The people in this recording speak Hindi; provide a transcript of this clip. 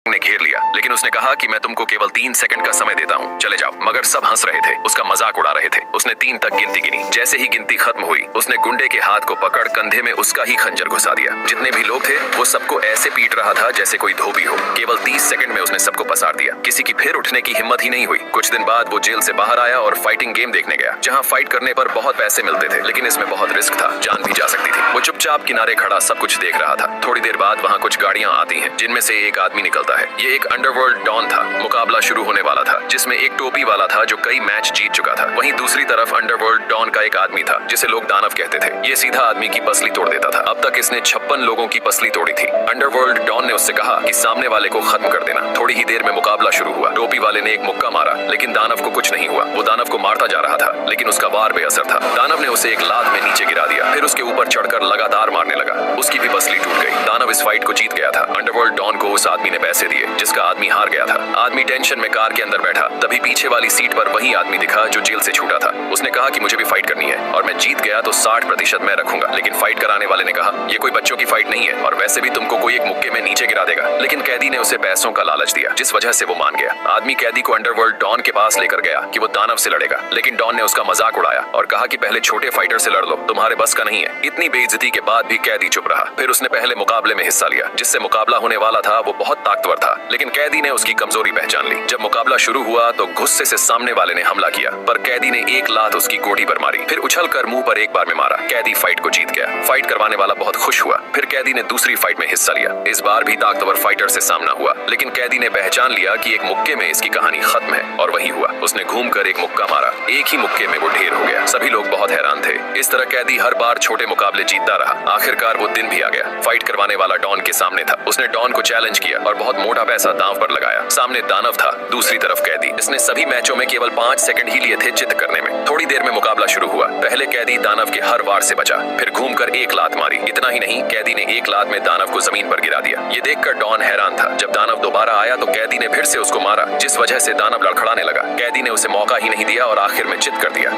ने घेर लिया, लेकिन उसने कहा कि मैं तुमको केवल 3 सेकंड का समय देता हूँ, चले जाओ। मगर सब हंस रहे थे, उसका मजाक उड़ा रहे थे। उसने 3 तक गिनती गिनी। जैसे ही गिनती खत्म हुई, उसने गुंडे के हाथ को पकड़ कंधे में उसका ही खंजर घुसा दिया। जितने भी लोग थे वो सबको ऐसे पीट रहा था जैसे कोई धोबी हो। केवल 30 सेकंड में उसने सबको पसार दिया। किसी की फिर उठने की हिम्मत ही नहीं हुई। कुछ दिन बाद वो जेल से बाहर आया और फाइटिंग गेम देखने गया, जहाँ फाइट करने पर बहुत पैसे मिलते थे, लेकिन इसमें बहुत रिस्क था, जान भी जा सकती थी। वो चुपचाप किनारे खड़ा सब कुछ देख रहा था। थोड़ी देर बाद वहाँ कुछ गाड़ियाँ आती हैं, जिनमें से एक आदमी निकलता है। ये एक अंडरवर्ल्ड डॉन था। मुकाबला शुरू होने वाला था, जिसमें एक टोपी वाला था जो कई मैच जीत चुका था। वहीं दूसरी तरफ अंडरवर्ल्ड डॉन का एक आदमी था, जिसे लोग दानव कहते थे। ये सीधा आदमी की पसली तोड़ देता था। अब तक इसने 56 लोगों की पसली तोड़ी थी। अंडरवर्ल्ड डॉन ने उससे कहा कि सामने वाले को खत्म कर देना। थोड़ी ही देर में मुकाबला शुरू हुआ। टोपी वाले ने एक मुक्का मारा, लेकिन दानव को कुछ नहीं हुआ। वो दानव को मारता जा रहा था, लेकिन उसका वार बेअसर था। दानव ने उसे एक लात में नीचे गिरा दिया, फिर उसके ऊपर चढ़कर लगातार मारने लगा। उसकी भी पसली टूट गई। दानव इस फाइट को जीत गया था। अंडरवर्ल्ड डॉन को उस आदमी ने पैसे दिए जिसका आदमी हार गया था। आदमी टेंशन में कार के अंदर बैठा, तभी पीछे वाली सीट पर वही आदमी दिखा जो जेल से छूटा था। उसने कहा कि मुझे भी फाइट करनी है और मैं जीत गया तो 60% मैं रखूंगा। लेकिन फाइट कराने वाले ने कहा, ये कोई बच्चों की फाइट नहीं है और वैसे भी तुमको कोई एक मुक्के में नीचे गिरा देगा। लेकिन कैदी ने उसे पैसों का लालच दिया, जिस वजह से वो मान गया। आदमी कैदी को अंडरवर्ल्ड डॉन के पास लेकर गया कि वो दानव से लड़ेगा, लेकिन डॉन ने उसका मजाक उड़ाया और कहा कि पहले छोटे फाइटर से लड़ लो, तुम्हारे बस का नहीं है। इतनी बेइज्जती के बाद भी कैदी चुप रहा। फिर उसने पहले मुकाबले में हिस्सा लिया, जिससे मुकाबला होने वाला था। वो बहुत ताकतवर था, लेकिन कैदी ने उसकी कमजोरी पहचान ली। जब मुकाबला शुरू हुआ तो गुस्से से सामने वाले ने हमला किया, पर कैदी ने एक लात उसकी गोटी पर मारी, फिर उछलकर मुंह पर एक बार में मारा। कैदी फाइट को जीत गया। फाइट करवाने वाला बहुत खुश हुआ। फिर कैदी ने दूसरी फाइट में हिस्सा लिया। इस बार भी ताकतवर फाइटर से सामना हुआ, लेकिन कैदी ने पहचान लिया कि एक मुक्के में इसकी कहानी खत्म है, और वही हुआ। उसने घूमकर एक मुक्का मारा। एक ही मुक्के में वो ढेर हो गया। सभी लोग बहुत हैरान थे। इस तरह कैदी हर बार छोटे मुकाबले जीतता रहा। आखिरकार वो दिन भी आ गया। फाइट करवाने वाला डॉन के सामने था। उसने डॉन को चैलेंज किया और बहुत मोटा पैसा दांव पर लगाया। सामने दानव था, दूसरी तरफ कैदी। इसने सभी मैचों में केवल 5 सेकंड ही लिए थे चित करने में। थोड़ी देर में मुकाबला शुरू हुआ। पहले कैदी दानव के हर वार से बचा, फिर घूमकर एक लात मारी। इतना ही नहीं, कैदी ने एक लात में दानव को जमीन पर गिरा दिया। ये देखकर डॉन हैरान था। जब दानव दोबारा आया तो कैदी ने फिर से उसको मारा, जिस वजह से दानव लड़खड़ाने लगा। कैदी ने उसे मौका ही नहीं दिया और आखिर में चित कर दिया।